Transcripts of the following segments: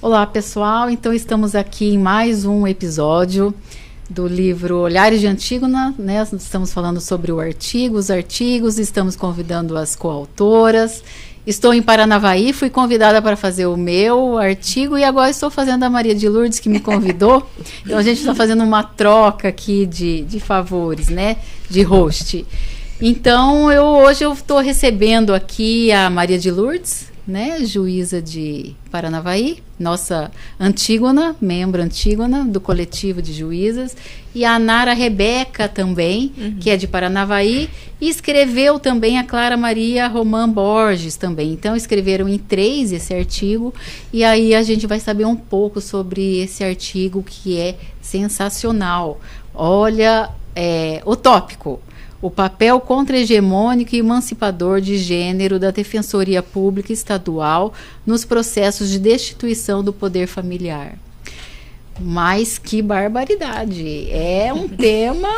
Olá, pessoal. Então, estamos aqui em mais um episódio do livro Olhares de Antígona, né? Estamos falando sobre os artigos, estamos convidando as coautoras. Estou em Paranavaí, fui convidada para fazer o meu artigo e agora estou fazendo a Maria de Lourdes, que me convidou. Então, a gente está fazendo uma troca aqui de favores, né? De host. Então, hoje eu estou recebendo aqui a Maria de Lourdes, né, juíza de Paranavaí, nossa Antígona, membro Antígona do coletivo de juízas, e a Nara Rebeca também, que é de Paranavaí, e escreveu também a Clara Maria Romã Borges também. Então, escreveram em 3 esse artigo, e aí a gente vai saber um pouco sobre esse artigo que é sensacional. Olha, o tópico: o papel contra-hegemônico e emancipador de gênero da Defensoria Pública Estadual nos processos de destituição do poder familiar. Mas que barbaridade! É um tema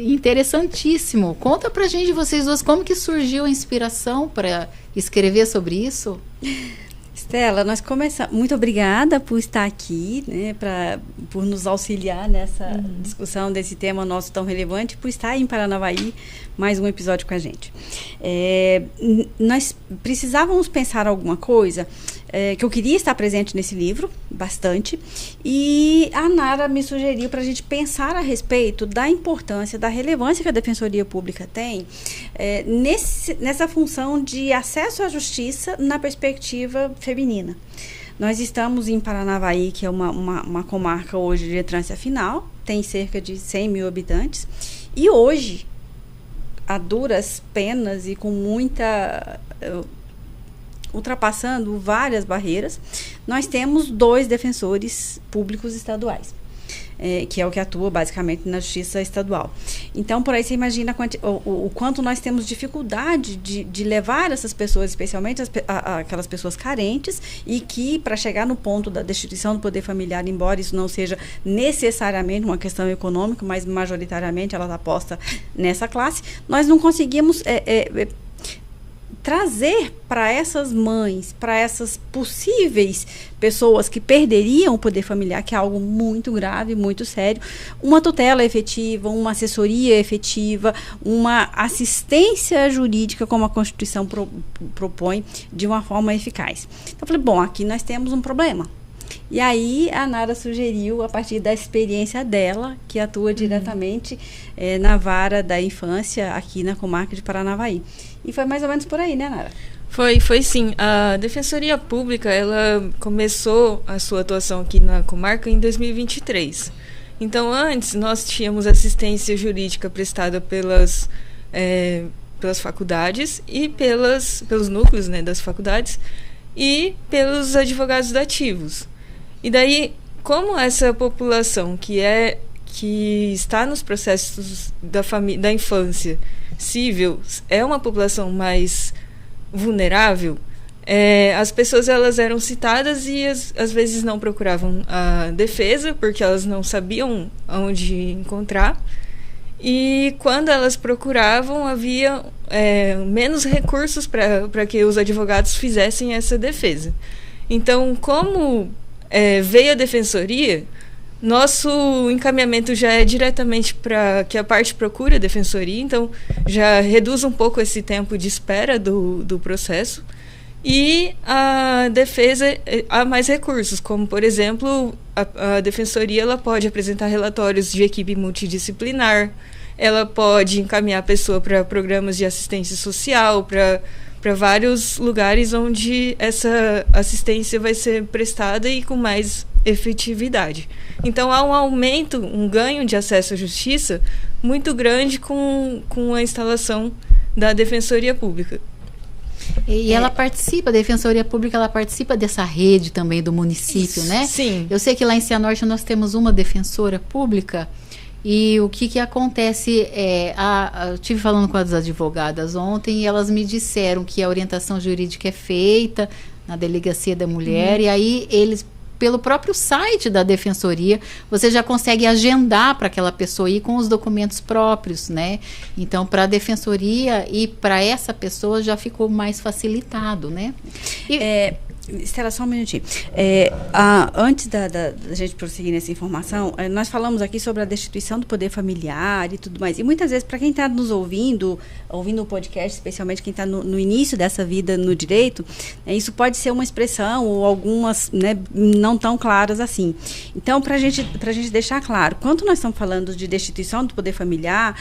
interessantíssimo. Conta pra gente, vocês duas, como que surgiu a inspiração para escrever sobre isso? Estela, nós começamos. Muito obrigada por estar aqui, né, por nos auxiliar nessa discussão desse tema nosso tão relevante, por estar em Paranavaí, mais um episódio com a gente. Nós precisávamos pensar alguma coisa que eu queria estar presente nesse livro, bastante, e a Nara me sugeriu para a gente pensar a respeito da importância, da relevância que a Defensoria Pública tem nessa função de acesso à justiça na perspectiva feminina. Nós estamos em Paranavaí, que é uma comarca hoje de entrância final, tem cerca de 100 mil habitantes, e hoje, a duras penas e com muita... ultrapassando várias barreiras, nós temos 2 defensores públicos estaduais, que é o que atua basicamente na justiça estadual. Então, por aí você imagina o quanto nós temos dificuldade de levar essas pessoas, especialmente aquelas pessoas carentes, e que, para chegar no ponto da destituição do poder familiar, embora isso não seja necessariamente uma questão econômica, mas majoritariamente ela está posta nessa classe, nós não conseguimos trazer para essas mães, para essas possíveis pessoas que perderiam o poder familiar, que é algo muito grave, muito sério, uma tutela efetiva, uma assessoria efetiva, uma assistência jurídica, como a Constituição propõe, de uma forma eficaz. Então, eu falei, bom, aqui nós temos um problema. E aí a Nara sugeriu, a partir da experiência dela, que atua diretamente na vara da infância aqui na comarca de Paranavaí. E foi mais ou menos por aí, né, Nara? Foi sim. A Defensoria Pública, ela começou a sua atuação aqui na comarca em 2023. Então, antes, nós tínhamos assistência jurídica prestada pelas faculdades e pelos núcleos, né, das faculdades e pelos advogados dativos. E daí, como essa população que está nos processos da infância civil é uma população mais vulnerável, as pessoas elas eram citadas e às vezes não procuravam a defesa porque elas não sabiam onde encontrar, e quando elas procuravam havia menos recursos para que os advogados fizessem essa defesa. Então, como veio a defensoria, nosso encaminhamento já é diretamente para que a parte procure a defensoria, então já reduz um pouco esse tempo de espera do processo. E a defesa há mais recursos, como, por exemplo, a defensoria ela pode apresentar relatórios de equipe multidisciplinar, ela pode encaminhar a pessoa para programas de assistência social, para vários lugares onde essa assistência vai ser prestada e com mais efetividade. Então, há um aumento, um ganho de acesso à justiça muito grande com a instalação da Defensoria Pública. E ela participa, a Defensoria Pública, ela participa dessa rede também do município, isso, né? Sim. Eu sei que lá em Cianorte nós temos uma defensora pública. E o que acontece eu estive falando com as advogadas ontem e elas me disseram que a orientação jurídica é feita na Delegacia da Mulher, e aí eles, pelo próprio site da Defensoria, você já consegue agendar para aquela pessoa ir com os documentos próprios, né? Então, para a Defensoria e para essa pessoa já ficou mais facilitado, né? Estela, só um minutinho. Antes da gente prosseguir nessa informação, nós falamos aqui sobre a destituição do poder familiar e tudo mais. E muitas vezes, para quem está nos ouvindo o podcast, especialmente quem está no início dessa vida no direito, isso pode ser uma expressão ou algumas, né, não tão claras assim. Então, para a gente deixar claro, quando nós estamos falando de destituição do poder familiar,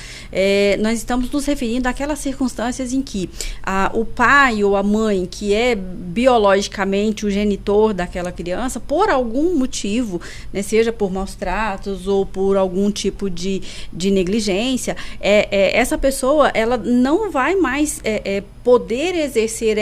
nós estamos nos referindo àquelas circunstâncias em que o pai ou a mãe, que é biologicamente o genitor daquela criança, por algum motivo, né, seja por maus tratos ou por algum tipo de negligência, essa pessoa ela não vai mais poder exercer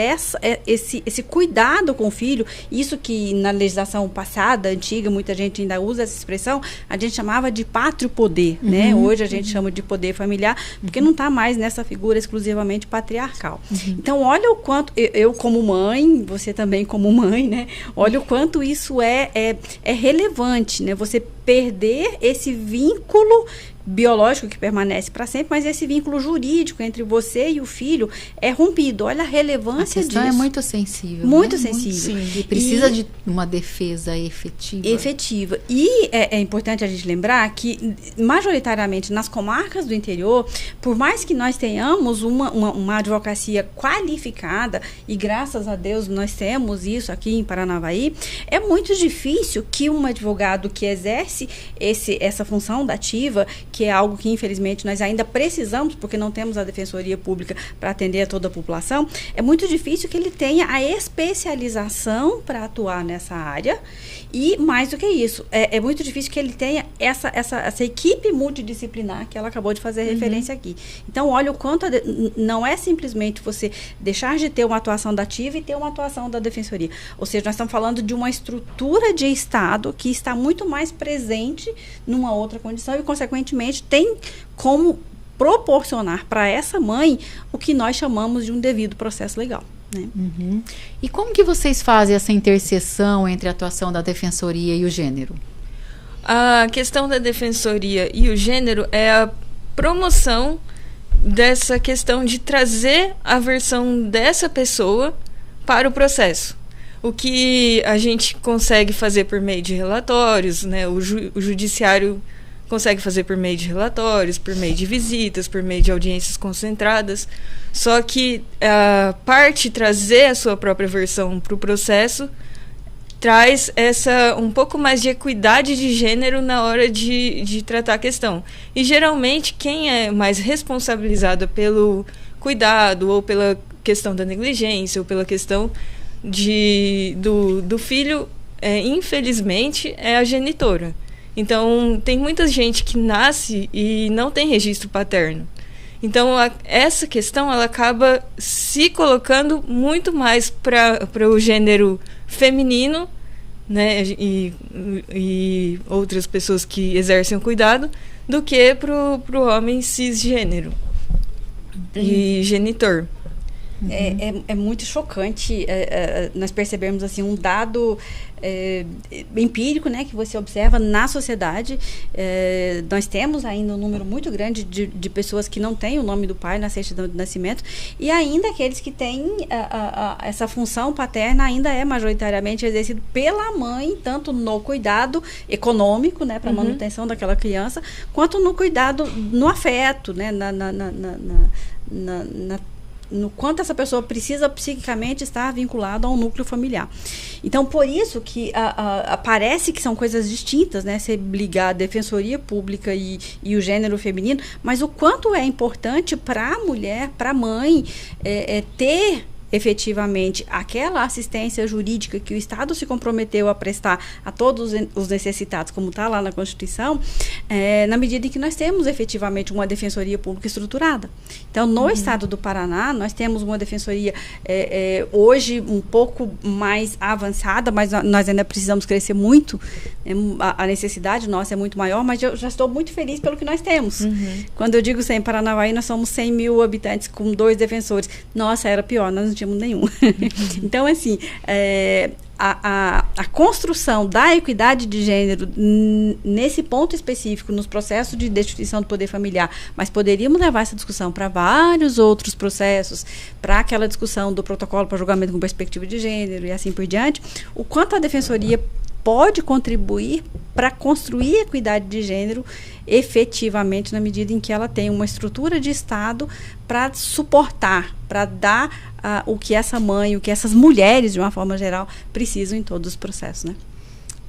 esse cuidado com o filho. Isso que na legislação passada, antiga, muita gente ainda usa essa expressão, a gente chamava de pátrio poder, né? Hoje a gente chama de poder familiar, porque não está mais nessa figura exclusivamente patriarcal. Então, olha o quanto, eu como mãe, você também como mãe, né? Olha o quanto isso é relevante, né? Você perder esse vínculo biológico que permanece para sempre, mas esse vínculo jurídico entre você e o filho é rompido. Olha a relevância disso. A questão é muito sensível. Muito sensível. Sim. E precisa de uma defesa efetiva. E é importante a gente lembrar que, majoritariamente, nas comarcas do interior, por mais que nós tenhamos uma advocacia qualificada, e graças a Deus nós temos isso aqui em Paranavaí, é muito difícil que um advogado que exerce essa função dativa, que é algo que, infelizmente, nós ainda precisamos, porque não temos a Defensoria Pública para atender a toda a população, é muito difícil que ele tenha a especialização para atuar nessa área. E, mais do que isso, é muito difícil que ele tenha essa equipe multidisciplinar que ela acabou de fazer referência aqui. Então, olha o quanto não é simplesmente você deixar de ter uma atuação da ativa e ter uma atuação da Defensoria. Ou seja, nós estamos falando de uma estrutura de Estado que está muito mais presente numa outra condição e, consequentemente, tem como proporcionar para essa mãe o que nós chamamos de um devido processo legal. Né? E como que vocês fazem essa interseção entre a atuação da Defensoria e o gênero? A questão da Defensoria e o gênero é a promoção dessa questão de trazer a versão dessa pessoa para o processo. O que a gente consegue fazer por meio de relatórios, né? O judiciário consegue fazer por meio de relatórios, por meio de visitas, por meio de audiências concentradas. Só que a parte trazer a sua própria versão para o processo traz um pouco mais de equidade de gênero na hora de tratar a questão. E geralmente quem é mais responsabilizado pelo cuidado ou pela questão da negligência ou pela questão do filho, infelizmente, é a genitora. Então, tem muita gente que nasce e não tem registro paterno. Então, essa questão ela acaba se colocando muito mais para o gênero feminino, né, e outras pessoas que exercem o cuidado, do que para o homem cisgênero e genitor. É muito chocante nós percebermos assim, um dado empírico, né, que você observa na sociedade. Nós temos ainda um número muito grande de pessoas que não têm o nome do pai na certidão de nascimento, e ainda aqueles que têm essa função paterna ainda é majoritariamente exercido pela mãe, tanto no cuidado econômico, né, para manutenção daquela criança, quanto no cuidado, no afeto, né, no quanto essa pessoa precisa psiquicamente estar vinculada a um núcleo familiar. Então, por isso que parece que são coisas distintas, né? Você ligar a Defensoria Pública e o gênero feminino, mas o quanto é importante para a mulher, para a mãe, ter efetivamente aquela assistência jurídica que o Estado se comprometeu a prestar a todos os necessitados, como está lá na Constituição, na medida em que nós temos efetivamente uma Defensoria Pública estruturada. Então, no Estado do Paraná, nós temos uma Defensoria hoje um pouco mais avançada, mas nós ainda precisamos crescer muito. A necessidade nossa é muito maior, mas eu já estou muito feliz pelo que nós temos. Quando eu digo 100 em Paranavaí, nós somos 100 mil habitantes com 2 defensores. Nossa, era pior, nós não tínhamos nenhum. Então, assim, a construção da equidade de gênero nesse ponto específico, nos processos de destituição do poder familiar, mas poderíamos levar essa discussão para vários outros processos, para aquela discussão do protocolo para julgamento com perspectiva de gênero e assim por diante, o quanto a defensoria pode contribuir para construir a equidade de gênero efetivamente, na medida em que ela tem uma estrutura de Estado para suportar, para dar o que essa mãe, o que essas mulheres, de uma forma geral, precisam em todos os processos, né?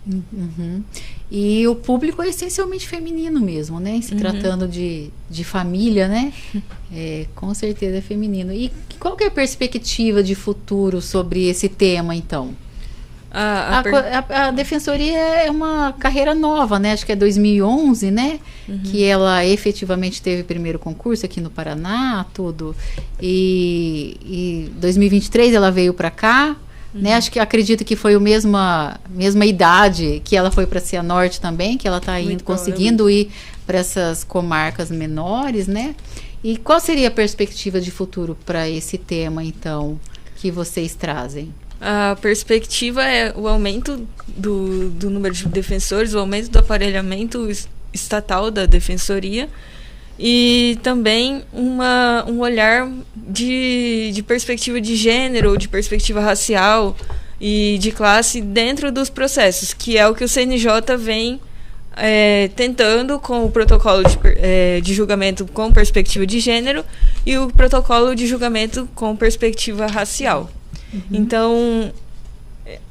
Uhum. E o público é essencialmente feminino mesmo, né? Se tratando de família, né? Com certeza é feminino. E qual que é a perspectiva de futuro sobre esse tema, então? A defensoria é uma carreira nova, né? Acho que é 2011, né? Que ela efetivamente teve primeiro concurso aqui no Paraná, tudo. E 2023 ela veio para cá, né? Acredito que foi a mesma idade que ela foi para Cianorte também, que ela está conseguindo ir para essas comarcas menores, né? E qual seria a perspectiva de futuro para esse tema, então, que vocês trazem? A perspectiva é o aumento do número de defensores, o aumento do aparelhamento estatal da defensoria e também um olhar de perspectiva de gênero, de perspectiva racial e de classe dentro dos processos, que é o que o CNJ vem tentando com o protocolo de julgamento com perspectiva de gênero e o protocolo de julgamento com perspectiva racial. Então,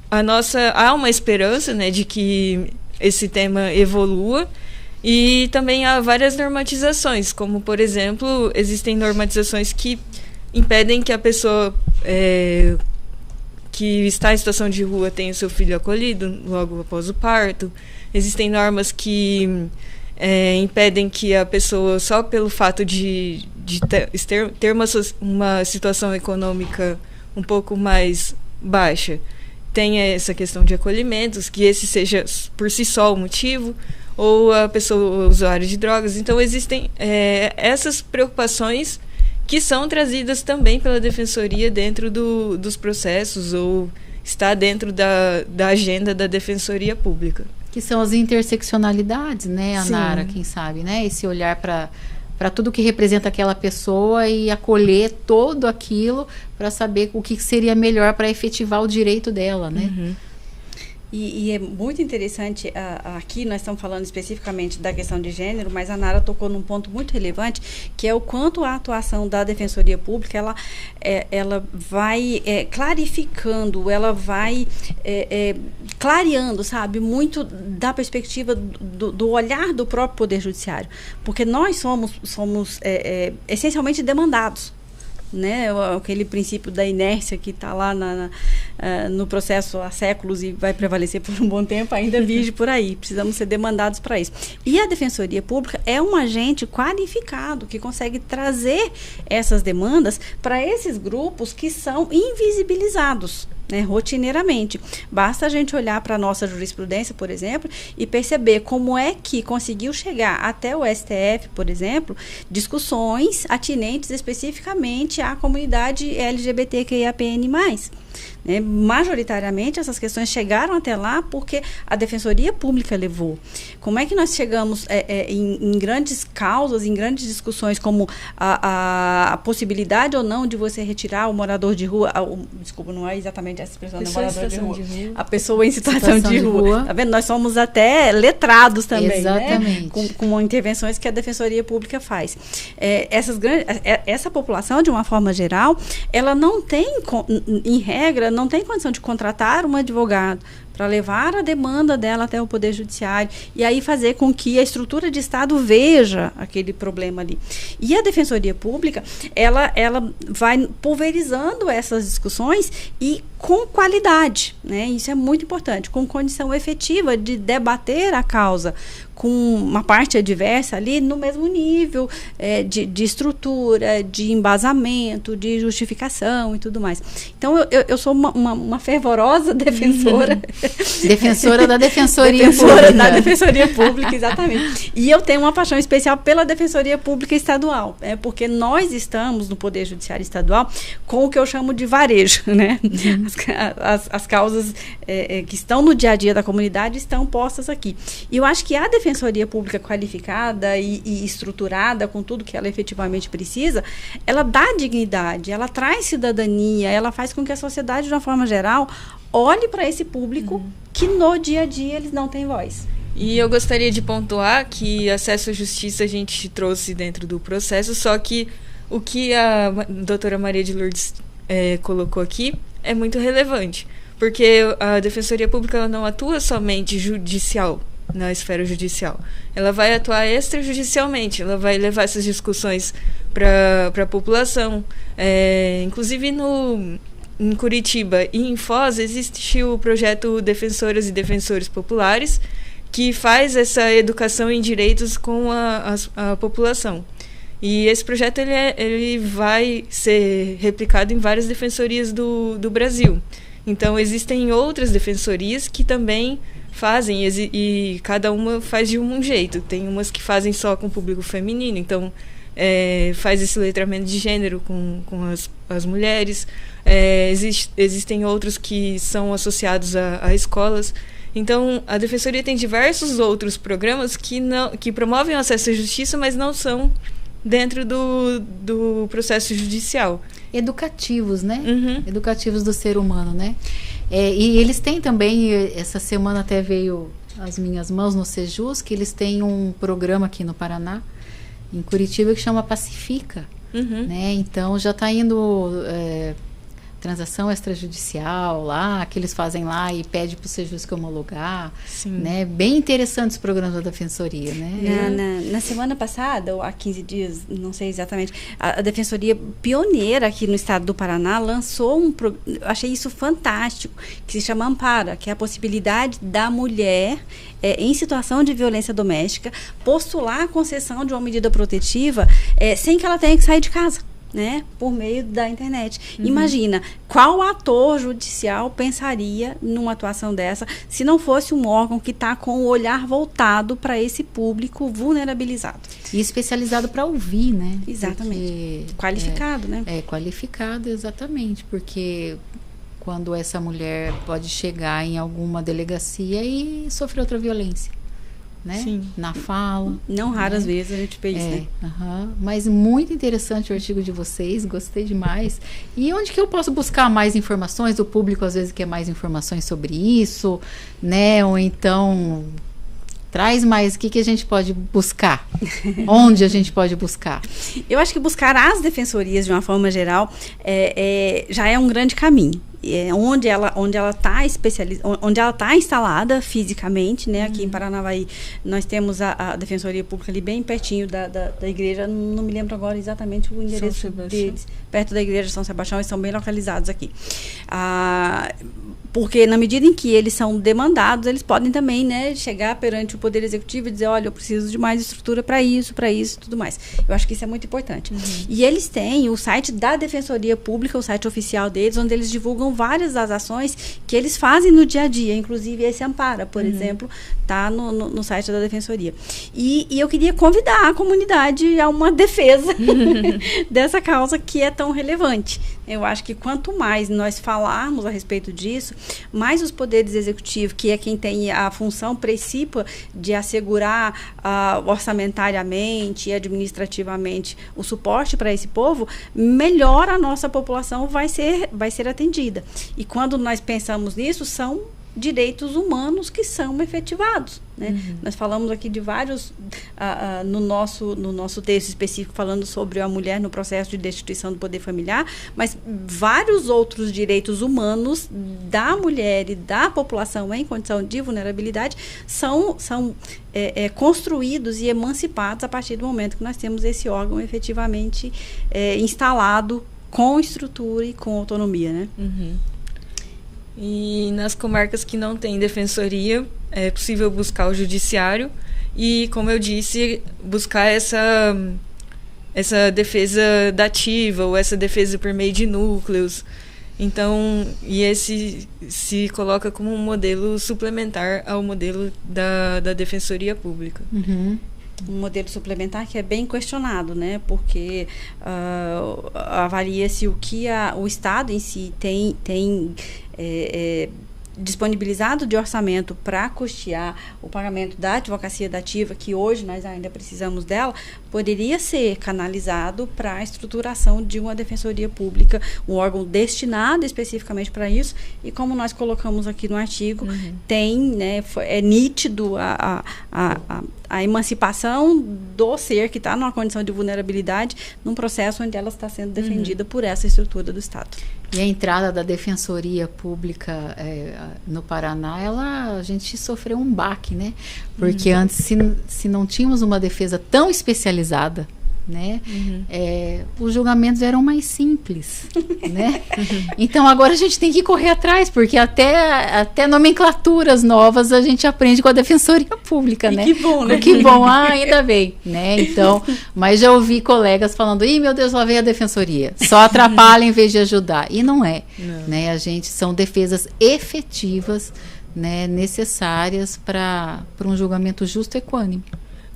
há uma esperança, né, de que esse tema evolua e também há várias normatizações, como, por exemplo, existem normatizações que impedem que a pessoa que está em situação de rua tenha o seu filho acolhido logo após o parto. Existem normas que impedem que a pessoa, só pelo fato de ter uma situação econômica um pouco mais baixa, tenha essa questão de acolhimentos, que esse seja por si só o motivo, ou a pessoa usuária de drogas. Então existem essas preocupações que são trazidas também pela defensoria dentro dos processos, ou está dentro da agenda da defensoria pública. Que são as interseccionalidades, né, Anara, Sim. quem sabe, né? Esse olhar para tudo que representa aquela pessoa e acolher todo aquilo para saber o que seria melhor para efetivar o direito dela, né? E é muito interessante, aqui nós estamos falando especificamente da questão de gênero, mas a Nara tocou num ponto muito relevante, que é o quanto a atuação da Defensoria Pública, ela vai clarificando, ela vai clareando, sabe, muito da perspectiva do olhar do próprio Poder Judiciário, porque nós somos essencialmente demandados, né, aquele princípio da inércia que está lá no processo há séculos e vai prevalecer por um bom tempo, ainda vige por aí. Precisamos ser demandados para isso. E a Defensoria Pública é um agente qualificado que consegue trazer essas demandas para esses grupos que são invisibilizados, né, rotineiramente. Basta a gente olhar para a nossa jurisprudência, por exemplo, e perceber como é que conseguiu chegar até o STF, por exemplo, discussões atinentes especificamente à comunidade LGBTQIAPN+. Né? Majoritariamente essas questões chegaram até lá porque a Defensoria Pública levou. Como é que nós chegamos em grandes causas, em grandes discussões, como a possibilidade ou não de você retirar o morador de rua, desculpa, não é exatamente essa expressão, morador de rua, a pessoa em situação de rua. Tá vendo? Nós somos até letrados também. Exatamente. Né? Com intervenções que a Defensoria Pública faz. Essa população, de uma forma geral, ela não tem, em regra, não tem condição de contratar um advogado para levar a demanda dela até o Poder Judiciário e aí fazer com que a estrutura de Estado veja aquele problema ali. E a Defensoria Pública, ela vai pulverizando essas discussões e com qualidade, né? Isso é muito importante, com condição efetiva de debater a causa com uma parte adversa ali no mesmo nível de estrutura, de embasamento, de justificação e tudo mais. Então, eu sou uma fervorosa defensora. Defensora da Defensoria Defensora Pública. da Defensoria Pública, exatamente. E eu tenho uma paixão especial pela Defensoria Pública Estadual, porque nós estamos no Poder Judiciário Estadual com o que eu chamo de varejo, né? As causas que estão no dia a dia da comunidade estão postas aqui. E eu acho que a Defensoria Pública qualificada e estruturada com tudo que ela efetivamente precisa, ela dá dignidade, ela traz cidadania, ela faz com que a sociedade, de uma forma geral, olhe para esse público que no dia a dia eles não têm voz. E eu gostaria de pontuar que acesso à justiça a gente trouxe dentro do processo, só que o que a doutora Maria de Lourdes colocou aqui é muito relevante, porque a Defensoria Pública ela não atua somente judicial, na esfera judicial. Ela vai atuar extrajudicialmente, ela vai levar essas discussões para a população. Inclusive em Curitiba e em Foz existe o projeto Defensoras e Defensores Populares, que faz essa educação em direitos com a população. E esse projeto ele vai ser replicado em várias defensorias do Brasil. Então, existem outras defensorias que também fazem, e cada uma faz de um jeito. Tem umas que fazem só com o público feminino, então faz esse letramento de gênero com as mulheres. Existem outros que são associados a escolas. Então, a Defensoria tem diversos outros programas que promovem o acesso à justiça, mas não são dentro do processo judicial. Educativos, né? Uhum. Educativos do ser humano, né? E eles têm também, essa semana até veio às minhas mãos no Sejus, que eles têm um programa aqui no Paraná, em Curitiba, que chama Pacifica. Uhum. Né? Então, já está indo transação extrajudicial lá, que eles fazem lá e pede para o Sejus que homologar. Sim. Né? Bem interessantes os programas da Defensoria, né? Na semana passada, ou há 15 dias, não sei exatamente, a Defensoria pioneira aqui no estado do Paraná lançou eu achei isso fantástico, que se chama Ampara, que é a possibilidade da mulher em situação de violência doméstica postular a concessão de uma medida protetiva sem que ela tenha que sair de casa. Né, por meio da internet. Uhum. Imagina, qual ator judicial pensaria numa atuação dessa se não fosse um órgão que está com o olhar voltado para esse público vulnerabilizado. E especializado para ouvir, né? Exatamente. Porque, qualificado, né? Qualificado, exatamente, porque quando essa mulher pode chegar em alguma delegacia e sofrer outra violência. Né? Sim. Na fala. Não raras vezes a gente vê isso, né? Mas muito interessante o artigo de vocês, gostei demais. E onde que eu posso buscar mais informações? O público às vezes quer mais informações sobre isso, né? Ou então traz mais, o que a gente pode buscar? Onde a gente pode buscar? Eu acho que buscar as defensorias de uma forma geral já é um grande caminho. Onde ela está instalada fisicamente, né? Aqui em Paranavaí nós temos a Defensoria Pública ali bem pertinho da igreja, não me lembro agora exatamente o endereço deles, perto da igreja de São Sebastião, eles estão bem localizados aqui. Porque na medida em que eles são demandados, eles podem também, né, chegar perante o Poder Executivo e dizer, olha, eu preciso de mais estrutura para isso e tudo mais. Eu acho que isso é muito importante. Uhum. E eles têm o site da Defensoria Pública, o site oficial deles, onde eles divulgam várias das ações que eles fazem no dia a dia, inclusive esse Ampara, por exemplo, está no site da Defensoria. E eu queria convidar a comunidade a uma defesa dessa causa que é tão relevante. Eu acho que quanto mais nós falarmos a respeito disso, mais os poderes executivos, que é quem tem a função principal de assegurar orçamentariamente e administrativamente o suporte para esse povo, melhor a nossa população vai ser atendida. E quando nós pensamos nisso, são direitos humanos que são efetivados, né? Uhum. Nós falamos aqui de vários, no nosso texto específico, falando sobre a mulher no processo de destituição do poder familiar, mas vários outros direitos humanos da mulher e da população em condição de vulnerabilidade são construídos e emancipados a partir do momento que nós temos esse órgão efetivamente instalado com estrutura e com autonomia, né? Uhum. E nas comarcas que não tem defensoria, é possível buscar o judiciário. e, como eu disse, buscar essa defesa dativa ou essa defesa por meio de núcleos. Então, e esse se coloca como um modelo suplementar ao modelo da Defensoria Pública. Uhum. Um modelo suplementar que é bem questionado, né? Porque avalia-se o que o Estado em si tem disponibilizado de orçamento para custear o pagamento da advocacia dativa, que hoje nós ainda precisamos dela, poderia ser canalizado para a estruturação de uma defensoria pública, um órgão destinado especificamente para isso, e como nós colocamos aqui no artigo, tem, né, é nítido a emancipação do ser que está numa condição de vulnerabilidade num processo onde ela está sendo defendida por essa estrutura do Estado. E a entrada da Defensoria Pública no Paraná, a gente sofreu um baque, né? Porque antes, se não tínhamos uma defesa tão especializada, né? Os julgamentos eram mais simples, né? Então agora a gente tem que correr atrás, porque até nomenclaturas novas a gente aprende com a Defensoria Pública, né? Que bom, né? Que bom, ainda bem, né? Então, mas já ouvi colegas falando, meu Deus, lá veio a Defensoria, só atrapalha em vez de ajudar, e não é, né? A gente são defesas efetivas, né, necessárias para um julgamento justo e equânime.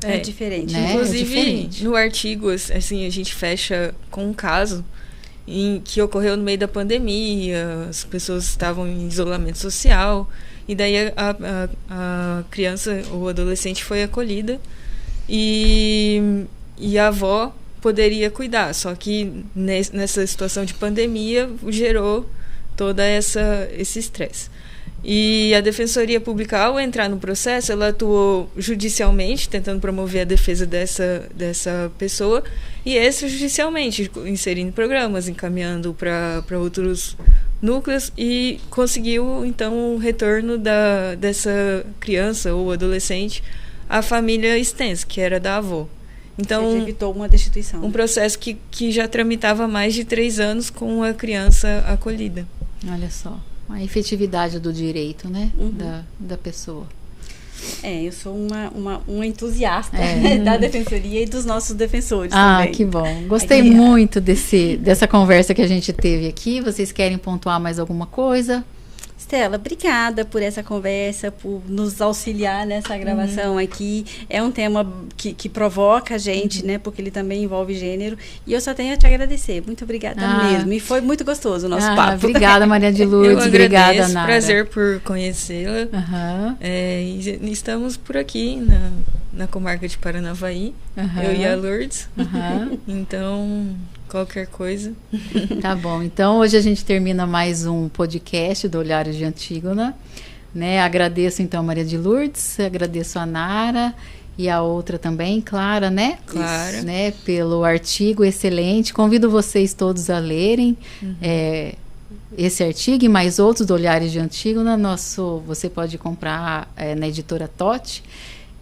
É diferente. Né? Inclusive, diferente. no artigo, assim, a gente fecha com um caso que ocorreu no meio da pandemia, as pessoas estavam em isolamento social, e daí a criança ou adolescente foi acolhida e a avó poderia cuidar, só que nessa situação de pandemia gerou todo esse estresse. E a Defensoria Pública, ao entrar no processo, ela atuou judicialmente, tentando promover a defesa dessa pessoa, e extrajudicialmente, inserindo programas, encaminhando para outros núcleos, e conseguiu, então, o retorno dessa criança ou adolescente à família extensa, que era da avó. Então, evitou uma destituição. Um processo que já tramitava há mais de 3 anos com a criança acolhida. Olha só. A efetividade do direito, né? Da pessoa. Eu sou uma entusiasta da defensoria e dos nossos defensores também. Que bom. Gostei muito dessa conversa que a gente teve aqui. Vocês querem pontuar mais alguma coisa? Estela, obrigada por essa conversa, por nos auxiliar nessa gravação aqui. É um tema que provoca a gente, né? Porque ele também envolve gênero. E eu só tenho a te agradecer. Muito obrigada mesmo. E foi muito gostoso o nosso papo. Obrigada, Maria de Lourdes. Obrigada, Nara. Prazer por conhecê-la. E estamos por aqui na comarca de Paranavaí. Eu e a Lourdes. Então, qualquer coisa. Tá bom. Então, hoje a gente termina mais um podcast do Olhares de Antígona, né? Agradeço, então, a Maria de Lourdes, agradeço a Nara e a outra também, Clara, né? Clara. Né? Pelo artigo excelente. Convido vocês todos a lerem esse artigo e mais outros do Olhares de Antígona. Você pode comprar na editora Totti.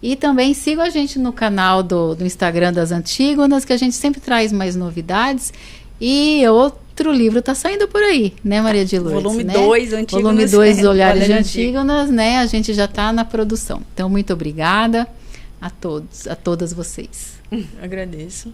E também siga a gente no canal do Instagram das Antígonas, que a gente sempre traz mais novidades. E outro livro está saindo por aí, né, Maria de Lourdes? Volume 2, Antígonas. Volume 2, Olhares de Antígonas, né? A gente já está na produção. Então, muito obrigada a todos, a todas vocês. Agradeço.